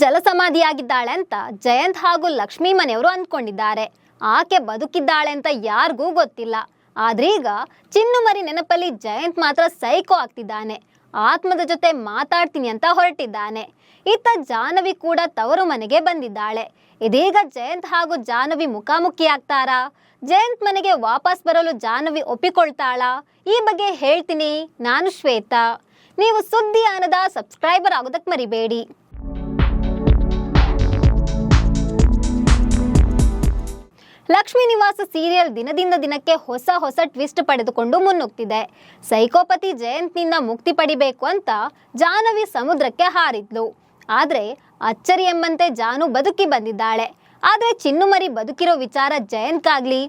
ಜಲಸಮಾಧಿಯಾಗಿದ್ದಾಳೆ ಅಂತ ಜಯಂತ್ ಹಾಗೂ ಲಕ್ಷ್ಮಿ ಮನೆಯವರು ಅಂದ್ಕೊಂಡಿದ್ದಾರೆ. ಆಕೆ ಬದುಕಿದ್ದಾಳೆ ಅಂತ ಯಾರಿಗೂ ಗೊತ್ತಿಲ್ಲ. ಆದ್ರೀಗ ಚಿನ್ನುಮರಿ ನೆನಪಲ್ಲಿ ಜಯಂತ್ ಮಾತ್ರ ಸೈಕೋ ಆಗ್ತಿದ್ದಾನೆ. ಆತ್ಮದ ಜೊತೆ ಮಾತಾಡ್ತೀನಿ ಅಂತ ಹೊರಟಿದ್ದಾನೆ. ಇತ್ತ ಜಾಹ್ನವಿ ಕೂಡ ತವರು ಮನೆಗೆ ಬಂದಿದ್ದಾಳೆ. ಇದೀಗ ಜಯಂತ್ ಹಾಗೂ ಜಾಹ್ನವಿ ಮುಖಾಮುಖಿ ಆಗ್ತಾರಾ? ಜಯಂತ್ ಮನೆಗೆ ವಾಪಸ್ ಬರಲು ಜಾಹ್ನವಿ ಒಪ್ಪಿಕೊಳ್ತಾಳಾ? ಈ ಬಗ್ಗೆ ಹೇಳ್ತೀನಿ. ನಾನು ಶ್ವೇತಾ. ನೀವು ಸುದ್ದಿ ಆನದ ಸಬ್ಸ್ಕ್ರೈಬರ್ ಆಗೋದಕ್ಕೆ ಮರಿಬೇಡಿ. ಲಕ್ಷ್ಮೀ ನಿವಾಸ ಸೀರಿಯಲ್ ದಿನದಿಂದ ದಿನಕ್ಕೆ ಹೊಸ ಟ್ವಿಸ್ಟ್ ಪಡೆದುಕೊಂಡು ಮುನ್ನುಗ್ತಿದೆ. ಸೈಕೋಪತಿ ಜಯಂತ್ನಿಂದ ಮುಕ್ತಿ ಪಡಿಬೇಕು ಅಂತ ಜಾಹ್ನವಿ ಸಮುದ್ರಕ್ಕೆ ಹಾರಿದ್ಲು. ಆದ್ರೆ ಅಚ್ಚರಿ ಎಂಬಂತೆ ಜಾನು ಬದುಕಿ ಬಂದಿದ್ದಾಳೆ. ಆದ್ರೆ ಚಿನ್ನುಮರಿ ಬದುಕಿರೋ ವಿಚಾರ ಜಯಂತ್ಗಾಗ್ಲಿ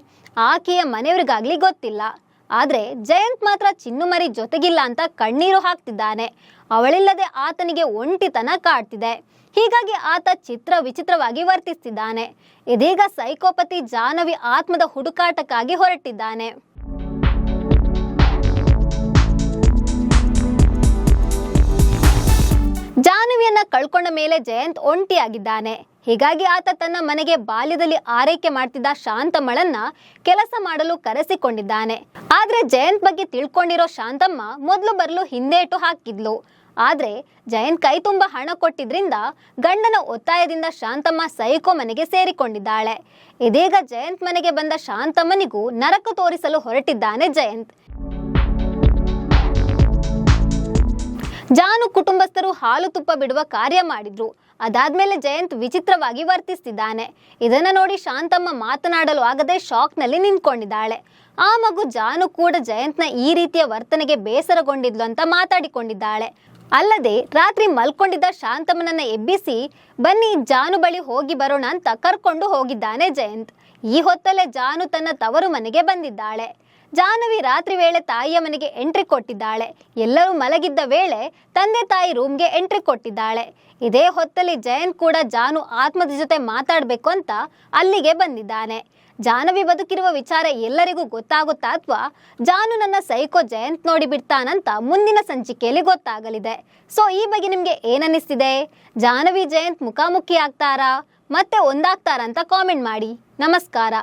ಆಕೆಯ ಮನೆಯವರಿಗಾಗ್ಲಿ ಗೊತ್ತಿಲ್ಲ. ಆದ್ರೆ ಜಯಂತ್ ಮಾತ್ರ ಚಿನ್ನುಮರಿ ಜೊತೆಗಿಲ್ಲ ಅಂತ ಕಣ್ಣೀರು ಹಾಕ್ತಿದ್ದಾನೆ. ಅವಳಿಲ್ಲದೆ ಆತನಿಗೆ ಒಂಟಿತನ ಕಾಡ್ತಿದೆ. ಹೀಗಾಗಿ ಆತ ವಿಚಿತ್ರವಾಗಿ ವರ್ತಿಸ್ತಿದ್ದಾನೆ. ಇದೀಗ ಸೈಕೋಪತಿ ಜಾಹ್ನವಿ ಆತ್ಮದ ಹುಡುಕಾಟಕ್ಕಾಗಿ ಹೊರಟಿದ್ದಾನೆ. ಜಾಹ್ನವಿಯನ್ನ ಕಳ್ಕೊಂಡ ಮೇಲೆ ಜಯಂತ್ ಒಂಟಿಯಾಗಿದ್ದಾನೆ. ಹೀಗಾಗಿ ಆತ ತನ್ನ ಮನೆಗೆ ಬಾಲ್ಯದಲ್ಲಿ ಆರೈಕೆ ಮಾಡ್ತಿದ್ದ ಶಾಂತಮ್ಮಳನ್ನ ಕೆಲಸ ಮಾಡಲು ಕರೆಸಿಕೊಂಡಿದ್ದಾನೆ. ಆದ್ರೆ ಜಯಂತ್ ಬಗ್ಗೆ ತಿಳ್ಕೊಂಡಿರೋ ಶಾಂತಮ್ಮ ಮೊದಲು ಬರಲು ಹಿಂದೇಟು ಹಾಕಿದ್ಲು. ಆದ್ರೆ ಜಯಂತ್ ಕೈ ತುಂಬಾ ಹಣ ಕೊಟ್ಟಿದ್ರಿಂದ ಗಂಡನ ಒತ್ತಾಯದಿಂದ ಶಾಂತಮ್ಮ ಸೈಕೋ ಮನೆಗೆ ಸೇರಿಕೊಂಡಿದ್ದಾಳೆ. ಇದೀಗ ಜಯಂತ್ ಮನೆಗೆ ಬಂದ ಶಾಂತಮ್ಮನಿಗೂ ನರಕ ತೋರಿಸಲು ಹೊರಟಿದ್ದಾನೆ ಜಯಂತ್. ಜಾನು ಕುಟುಂಬಸ್ಥರು ಹಾಲು ತುಪ್ಪ ಬಿಡುವ ಕಾರ್ಯ ಮಾಡಿದ್ರು. ಅದಾದ್ಮೇಲೆ ಜಯಂತ್ ವಿಚಿತ್ರವಾಗಿ ವರ್ತಿಸ್ತಿದ್ದಾನೆ. ಇದನ್ನ ನೋಡಿ ಶಾಂತಮ್ಮ ಮಾತನಾಡಲು ಆಗದೆ ಶಾಕ್ ನಲ್ಲಿ ನಿಂತ್ಕೊಂಡಿದ್ದಾಳೆ. ಆ ಮಗು ಜಾನು ಕೂಡ ಜಯಂತ್ನ ಈ ರೀತಿಯ ವರ್ತನೆಗೆ ಬೇಸರಗೊಂಡಿದ್ಲು ಅಂತ ಮಾತಾಡಿಕೊಂಡಿದ್ದಾಳೆ. ಅಲ್ಲದೆ ರಾತ್ರಿ ಮಲ್ಕೊಂಡಿದ್ದ ಶಾಂತಮ್ಮನನ್ನ ಎಬ್ಬಿಸಿ ಬನ್ನಿ ಜಾನು ಬಳಿ ಹೋಗಿ ಬರೋಣ ಅಂತ ಕರ್ಕೊಂಡು ಹೋಗಿದ್ದಾನೆ ಜಯಂತ್. ಈ ಹೊತ್ತಲ್ಲೇ ಜಾನು ತನ್ನ ತವರು ಮನೆಗೆ ಬಂದಿದ್ದಾಳೆ. ಜಾಹ್ನವಿ ರಾತ್ರಿ ವೇಳೆ ತಾಯಿಯ ಮನೆಗೆ ಎಂಟ್ರಿ ಕೊಟ್ಟಿದ್ದಾಳೆ. ಎಲ್ಲರೂ ಮಲಗಿದ್ದ ವೇಳೆ ತಂದೆ ತಾಯಿ ರೂಮ್ಗೆ ಎಂಟ್ರಿ ಕೊಟ್ಟಿದ್ದಾಳೆ. ಇದೇ ಹೊತ್ತಲ್ಲಿ ಜಯಂತ್ ಕೂಡ ಜಾನು ಆತ್ಮದ ಜೊತೆ ಮಾತಾಡಬೇಕು ಅಂತ ಅಲ್ಲಿಗೆ ಬಂದಿದ್ದಾನೆ. ಜಾಹ್ನವಿ ಬದುಕಿರುವ ವಿಚಾರ ಎಲ್ಲರಿಗೂ ಗೊತ್ತಾಗುತ್ತಾ ಅಥವಾ ಜಾನು ನನ್ನ ಸೈಕೋ ಜಯಂತ್ ನೋಡಿ ಬಿಡ್ತಾನಂತ ಮುಂದಿನ ಸಂಚಿಕೆಯಲ್ಲಿ ಗೊತ್ತಾಗಲಿದೆ. ಸೊ ಈ ಬಗ್ಗೆ ನಿಮ್ಗೆ ಏನನ್ನಿಸ್ತಿದೆ? ಜಾಹ್ನವಿ ಜಯಂತ್ ಮುಖಾಮುಖಿ ಆಗ್ತಾರಾ ಮತ್ತೆ ಒಂದಾಗ್ತಾರಾ ಅಂತ ಕಾಮೆಂಟ್ ಮಾಡಿ. ನಮಸ್ಕಾರ.